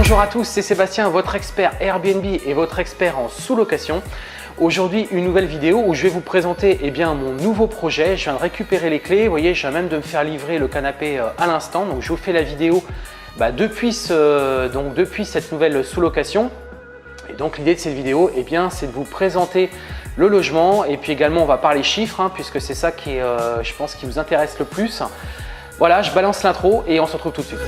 Bonjour à tous, c'est Sébastien, votre expert Airbnb et votre expert en sous-location. Aujourd'hui, une nouvelle vidéo où je vais vous présenter mon nouveau projet. Je viens de récupérer les clés, vous voyez, je viens même de me faire livrer le canapé à l'instant. Donc je vous fais la vidéo depuis cette nouvelle sous-location. Et donc l'idée de cette vidéo, c'est de vous présenter le logement et puis également on va parler chiffres puisque c'est ça qui est, je pense, qui vous intéresse le plus. Voilà, je balance l'intro et on se retrouve tout de suite.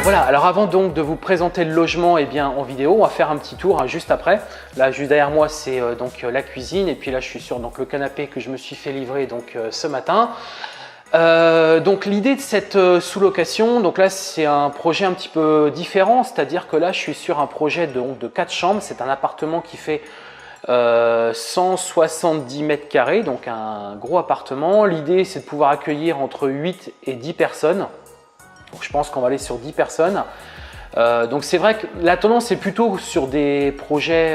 Voilà, alors avant donc de vous présenter le logement en vidéo, on va faire un petit tour juste après. Là, juste derrière moi, c'est la cuisine et puis là, je suis sur le canapé que je me suis fait livrer ce matin. Donc l'idée de cette sous-location, donc là c'est un projet un petit peu différent, c'est-à-dire que là je suis sur un projet de 4 chambres, c'est un appartement qui fait 170 mètres carrés, donc un gros appartement. L'idée c'est de pouvoir accueillir entre 8 et 10 personnes, donc je pense qu'on va aller sur 10 personnes. Donc c'est vrai que la tendance est plutôt sur des projets,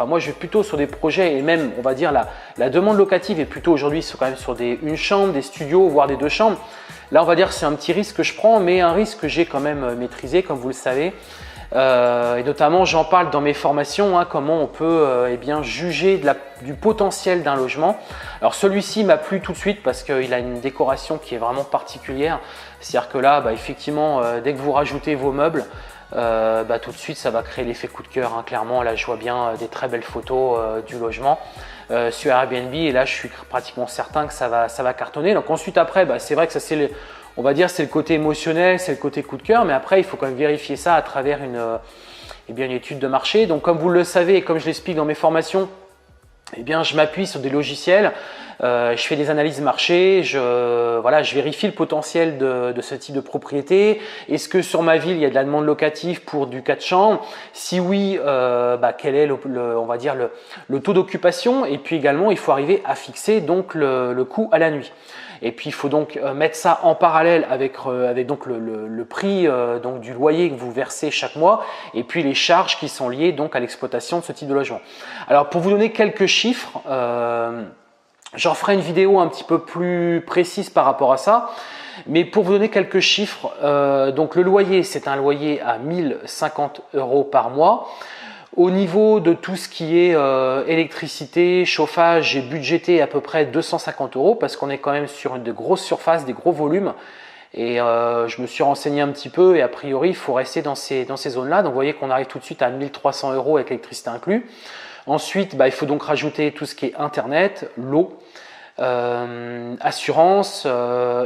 moi je vais plutôt sur des projets et même on va dire la demande locative est plutôt aujourd'hui quand même sur une chambre, des studios, voire des 2 chambres. Là on va dire c'est un petit risque que je prends mais un risque que j'ai quand même maîtrisé comme vous le savez. Et notamment j'en parle dans mes formations, comment on peut juger du potentiel d'un logement. Alors celui-ci m'a plu tout de suite parce qu'il a une décoration qui est vraiment particulière. C'est-à-dire que là, effectivement, dès que vous rajoutez vos meubles, tout de suite ça va créer l'effet coup de cœur. Clairement, là je vois bien des très belles photos du logement sur Airbnb et là je suis pratiquement certain que ça va cartonner. Donc ensuite après, c'est vrai que ça c'est on va dire c'est le côté émotionnel, c'est le côté coup de cœur, mais après il faut quand même vérifier ça à travers une étude de marché. Donc comme vous le savez et comme je l'explique dans mes formations, je m'appuie sur des logiciels, je fais des analyses marché, je vérifie le potentiel de ce type de propriété. Est-ce que sur ma ville il y a de la demande locative pour du 4 chambres? Si oui, quel est on va dire le taux d'occupation? Et puis également il faut arriver à fixer donc le coût à la nuit. Et puis il faut donc mettre ça en parallèle avec donc le prix du loyer que vous versez chaque mois et puis les charges qui sont liées donc à l'exploitation de ce type de logement. Alors pour vous donner quelques chiffres, j'en ferai une vidéo un petit peu plus précise par rapport à ça. Mais pour vous donner quelques chiffres, donc le loyer, c'est un loyer à 1050 € par mois. Au niveau de tout ce qui est électricité, chauffage, j'ai budgété à peu près 250 € parce qu'on est quand même sur de grosses surfaces, des gros volumes. Et je me suis renseigné un petit peu et a priori, il faut rester dans ces zones-là. Donc vous voyez qu'on arrive tout de suite à 1300 € avec l'électricité inclus. Ensuite, il faut donc rajouter tout ce qui est internet, l'eau, assurance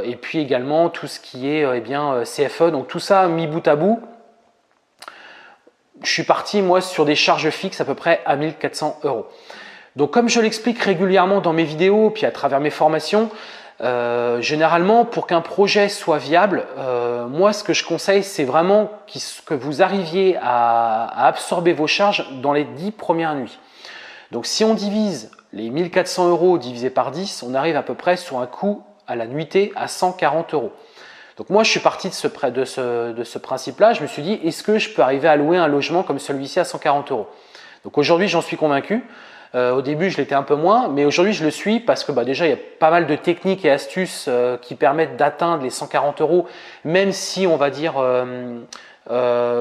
et puis également tout ce qui est CFE. Donc tout ça mis bout à bout. Je suis parti moi sur des charges fixes à peu près à 1400 €. Donc comme je l'explique régulièrement dans mes vidéos puis à travers mes formations, généralement pour qu'un projet soit viable, moi ce que je conseille c'est vraiment que vous arriviez à absorber vos charges dans les 10 premières nuits. Donc si on divise les 1400 € divisé par 10, on arrive à peu près sur un coût à la nuitée à 140 €. Donc moi je suis parti de ce principe-là, je me suis dit est-ce que je peux arriver à louer un logement comme celui-ci à 140 €? Donc aujourd'hui j'en suis convaincu, au début je l'étais un peu moins, mais aujourd'hui je le suis parce que déjà il y a pas mal de techniques et astuces qui permettent d'atteindre les 140 €, même si on va dire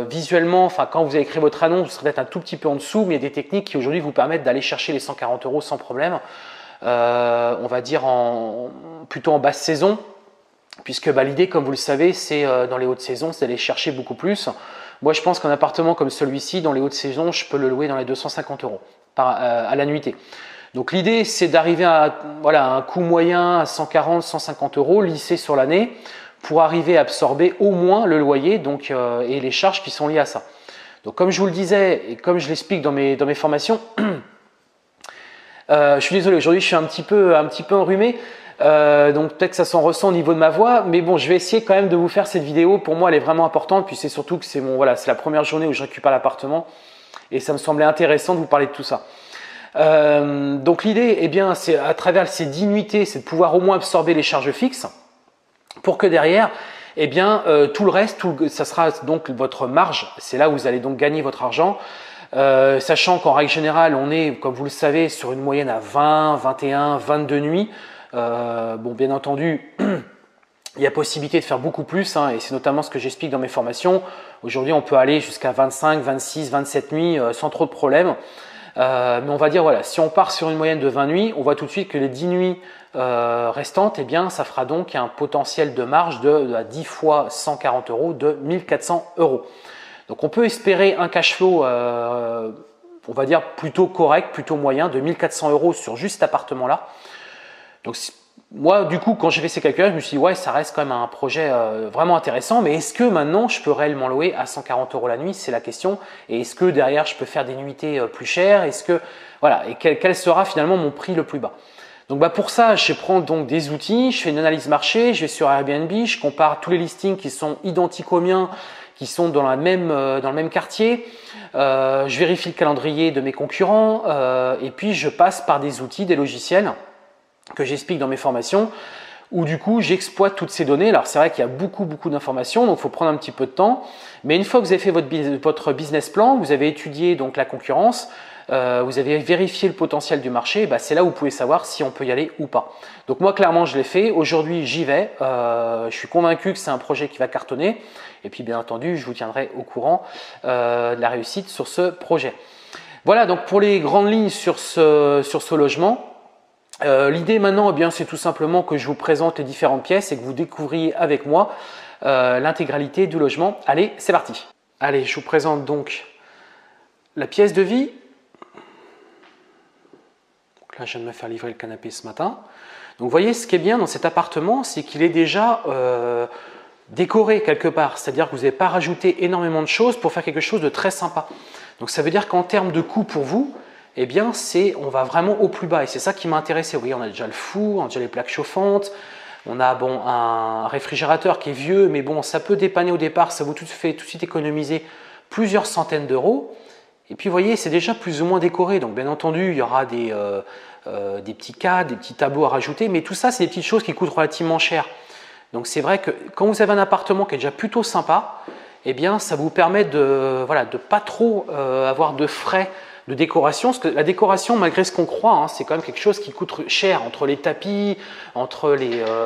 visuellement, quand vous avez créé votre annonce, vous serez peut-être un tout petit peu en dessous, mais il y a des techniques qui aujourd'hui vous permettent d'aller chercher les 140 € sans problème, on va dire plutôt en basse saison. Puisque l'idée, comme vous le savez, c'est dans les hautes saisons, c'est d'aller chercher beaucoup plus. Moi, je pense qu'un appartement comme celui-ci, dans les hautes saisons, je peux le louer dans les 250 € à la nuitée. Donc l'idée, c'est d'arriver à un coût moyen à 140, 150 € lissé sur l'année pour arriver à absorber au moins le loyer et les charges qui sont liées à ça. Donc comme je vous le disais et comme je l'explique dans mes formations, je suis désolé, aujourd'hui je suis un petit peu enrhumé. Donc peut-être que ça s'en ressent au niveau de ma voix, mais bon, je vais essayer quand même de vous faire cette vidéo. Pour moi, elle est vraiment importante, puis c'est surtout que c'est la première journée où je récupère l'appartement et ça me semblait intéressant de vous parler de tout ça. Donc l'idée, c'est à travers ces 10 nuitées, c'est de pouvoir au moins absorber les charges fixes pour que derrière, tout le reste, ça sera donc votre marge. C'est là où vous allez donc gagner votre argent. Sachant qu'en règle générale, on est, comme vous le savez, sur une moyenne à 20, 21, 22 nuits. Bien entendu, Il y a possibilité de faire beaucoup plus, hein, et c'est notamment ce que j'explique dans mes formations. Aujourd'hui, on peut aller jusqu'à 25, 26, 27 nuits sans trop de problèmes. Mais on va dire, voilà, si on part sur une moyenne de 20 nuits, on voit tout de suite que les 10 nuits restantes, eh bien, ça fera donc un potentiel de marge de 10 fois 140 euros de 1400 euros. Donc on peut espérer un cash flow, on va dire plutôt correct, plutôt moyen, de 1400 euros sur juste cet appartement-là. Donc moi, du coup, quand j'ai fait ces calculs, je me suis dit, ouais, ça reste quand même un projet vraiment intéressant, mais est-ce que maintenant, je peux réellement louer à 140 euros la nuit? C'est la question. Et est-ce que derrière, je peux faire des nuitées plus chères? Est-ce que, voilà, et quel sera finalement mon prix le plus bas? Donc pour ça, je prends donc des outils, je fais une analyse marché, je vais sur Airbnb, je compare tous les listings qui sont identiques aux miens, qui sont dans le même quartier, je vérifie le calendrier de mes concurrents, et puis je passe par des outils, des logiciels que j'explique dans mes formations, où du coup j'exploite toutes ces données. Alors c'est vrai qu'il y a beaucoup d'informations, donc il faut prendre un petit peu de temps, mais une fois que vous avez fait votre business plan, vous avez étudié donc la concurrence, vous avez vérifié le potentiel du marché, bah, c'est là où vous pouvez savoir si on peut y aller ou pas. Donc moi clairement je l'ai fait, aujourd'hui j'y vais, je suis convaincu que c'est un projet qui va cartonner, et puis bien entendu je vous tiendrai au courant de la réussite sur ce projet. Voilà donc pour les grandes lignes sur ce logement. L'idée maintenant, eh bien, c'est tout simplement que je vous présente les différentes pièces et que vous découvriez avec moi l'intégralité du logement. Allez, c'est parti. Allez, je vous présente donc la pièce de vie. Donc là, je viens de me faire livrer le canapé ce matin. Donc vous voyez, ce qui est bien dans cet appartement, c'est qu'il est déjà décoré quelque part. C'est-à-dire que vous n'avez pas rajouté énormément de choses pour faire quelque chose de très sympa. Donc ça veut dire qu'en termes de coût pour vous, eh bien, on va vraiment au plus bas et c'est ça qui m'a intéressé. Vous voyez, on a déjà le four, on a déjà les plaques chauffantes, on a un réfrigérateur qui est vieux, mais bon, ça peut dépanner au départ, ça vous fait tout de suite économiser plusieurs centaines d'euros. Et puis, vous voyez, c'est déjà plus ou moins décoré. Donc, bien entendu, il y aura des petits cadres, des petits tableaux à rajouter, mais tout ça, c'est des petites choses qui coûtent relativement cher. Donc, c'est vrai que quand vous avez un appartement qui est déjà plutôt sympa, eh bien, ça vous permet de pas trop avoir de frais de décoration, parce que la décoration, malgré ce qu'on croit, hein, c'est quand même quelque chose qui coûte cher, entre les tapis, entre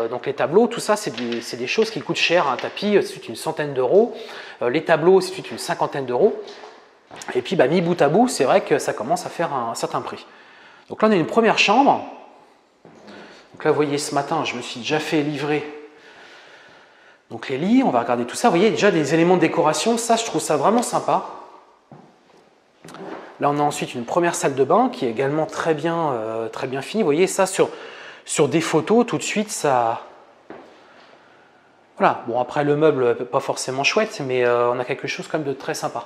donc les tableaux, tout ça, c'est des choses qui coûtent cher. Un tapis, c'est une centaine d'euros, les tableaux, c'est une cinquantaine d'euros, et puis mis bout à bout, c'est vrai que ça commence à faire un certain prix. Donc là, on a une première chambre. Donc là, vous voyez, ce matin, je me suis déjà fait livrer donc les lits, on va regarder tout ça. Vous voyez, déjà des éléments de décoration, ça, je trouve ça vraiment sympa. Là, on a ensuite une première salle de bain qui est également très bien finie. Vous voyez, ça, sur des photos, tout de suite, ça... Voilà, bon, après, le meuble, pas forcément chouette, mais on a quelque chose quand même de très sympa.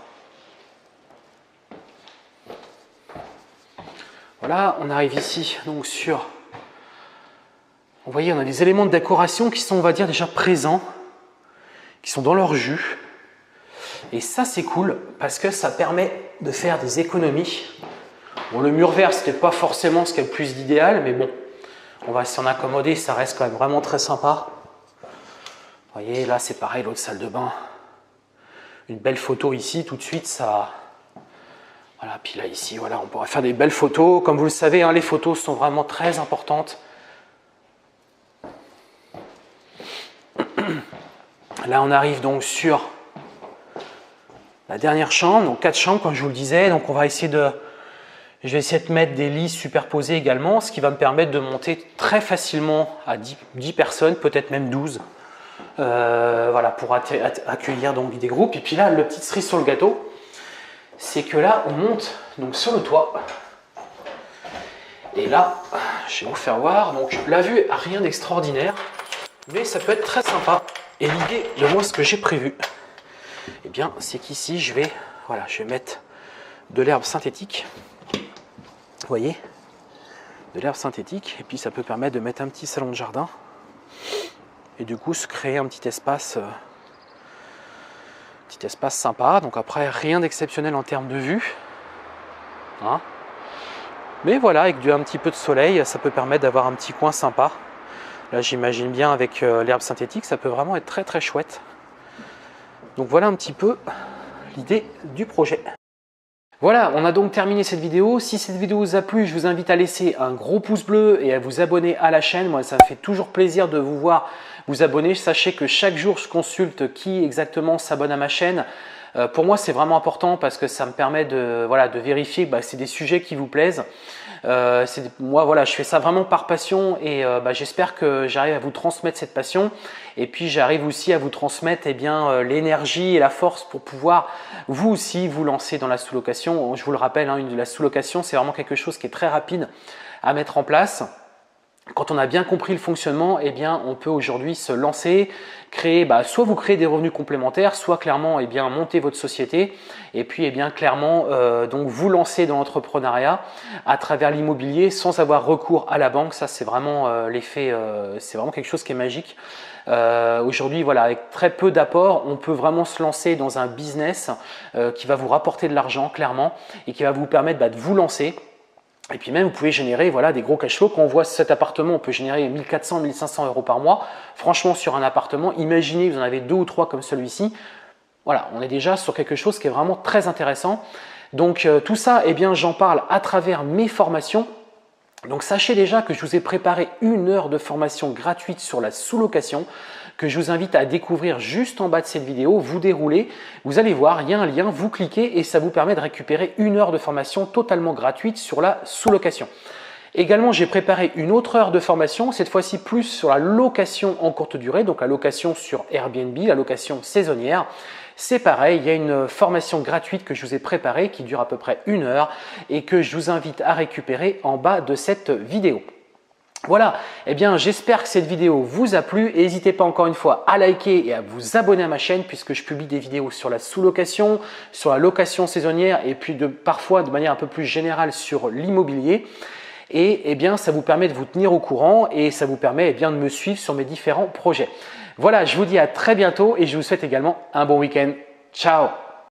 Voilà, on arrive ici, donc sur... Vous voyez, on a des éléments de décoration qui sont, on va dire, déjà présents, qui sont dans leur jus. Et ça, c'est cool parce que ça permet de faire des économies. Bon, le mur vert, c'était pas forcément ce qu'il y a le plus d'idéal, mais bon, on va s'en accommoder, ça reste quand même vraiment très sympa. Vous voyez, là, c'est pareil, l'autre salle de bain. Une belle photo ici, tout de suite, ça... Voilà, puis là, ici, voilà, on pourra faire des belles photos. Comme vous le savez, hein, les photos sont vraiment très importantes. Là, on arrive donc sur la dernière chambre, donc 4 chambres, comme je vous le disais. Donc, je vais essayer de mettre des lits superposés également, ce qui va me permettre de monter très facilement à 10 personnes, peut-être même 12. Voilà, pour accueillir donc des groupes. Et puis là, le petit cerise sur le gâteau, c'est que là, on monte donc sur le toit. Et là, je vais vous faire voir. Donc, la vue a rien d'extraordinaire, mais ça peut être très sympa. Et l'idée, de moi, ce que j'ai prévu, eh bien, c'est qu'ici, je vais mettre de l'herbe synthétique. Vous voyez, de l'herbe synthétique. Et puis, ça peut permettre de mettre un petit salon de jardin. Et du coup, se créer un petit espace sympa. Donc après, rien d'exceptionnel en termes de vue. Hein, mais voilà, avec un petit peu de soleil, ça peut permettre d'avoir un petit coin sympa. Là, j'imagine bien avec l'herbe synthétique, ça peut vraiment être très très chouette. Donc voilà un petit peu l'idée du projet. Voilà, on a donc terminé cette vidéo. Si cette vidéo vous a plu, je vous invite à laisser un gros pouce bleu et à vous abonner à la chaîne. Moi, ça me fait toujours plaisir de vous voir vous abonner. Sachez que chaque jour, je consulte qui exactement s'abonne à ma chaîne. Pour moi, c'est vraiment important parce que ça me permet de vérifier que c'est des sujets qui vous plaisent. Moi, voilà, je fais ça vraiment par passion et j'espère que j'arrive à vous transmettre cette passion. Et puis, j'arrive aussi à vous transmettre l'énergie et la force pour pouvoir vous aussi vous lancer dans la sous-location. Je vous le rappelle, la sous-location, c'est vraiment quelque chose qui est très rapide à mettre en place. Quand on a bien compris le fonctionnement, on peut aujourd'hui se lancer, créer, soit vous créez des revenus complémentaires, soit clairement monter votre société et puis clairement donc vous lancer dans l'entrepreneuriat à travers l'immobilier sans avoir recours à la banque. Ça, c'est vraiment l'effet, c'est vraiment quelque chose qui est magique. Aujourd'hui, voilà, avec très peu d'apports, on peut vraiment se lancer dans un business qui va vous rapporter de l'argent clairement et qui va vous permettre de vous lancer. Et puis même, vous pouvez générer des gros cash flows. Quand on voit cet appartement, on peut générer 1400, 1500 euros par mois. Franchement, sur un appartement, imaginez, vous en avez 2 ou 3 comme celui-ci. Voilà, on est déjà sur quelque chose qui est vraiment très intéressant. Donc tout ça, j'en parle à travers mes formations. Donc sachez déjà que je vous ai préparé 1 heure de formation gratuite sur la sous-location que je vous invite à découvrir juste en bas de cette vidéo. Vous déroulez, vous allez voir, il y a un lien, vous cliquez et ça vous permet de récupérer 1 heure de formation totalement gratuite sur la sous-location. Également, j'ai préparé une autre heure de formation, cette fois-ci plus sur la location en courte durée, donc la location sur Airbnb, la location saisonnière. C'est pareil, il y a une formation gratuite que je vous ai préparée qui dure à peu près 1 heure et que je vous invite à récupérer en bas de cette vidéo. Voilà, j'espère que cette vidéo vous a plu. N'hésitez pas encore une fois à liker et à vous abonner à ma chaîne puisque je publie des vidéos sur la sous-location, sur la location saisonnière et puis parfois de manière un peu plus générale sur l'immobilier. Et ça vous permet de vous tenir au courant et ça vous permet de me suivre sur mes différents projets. Voilà, je vous dis à très bientôt et je vous souhaite également un bon week-end. Ciao!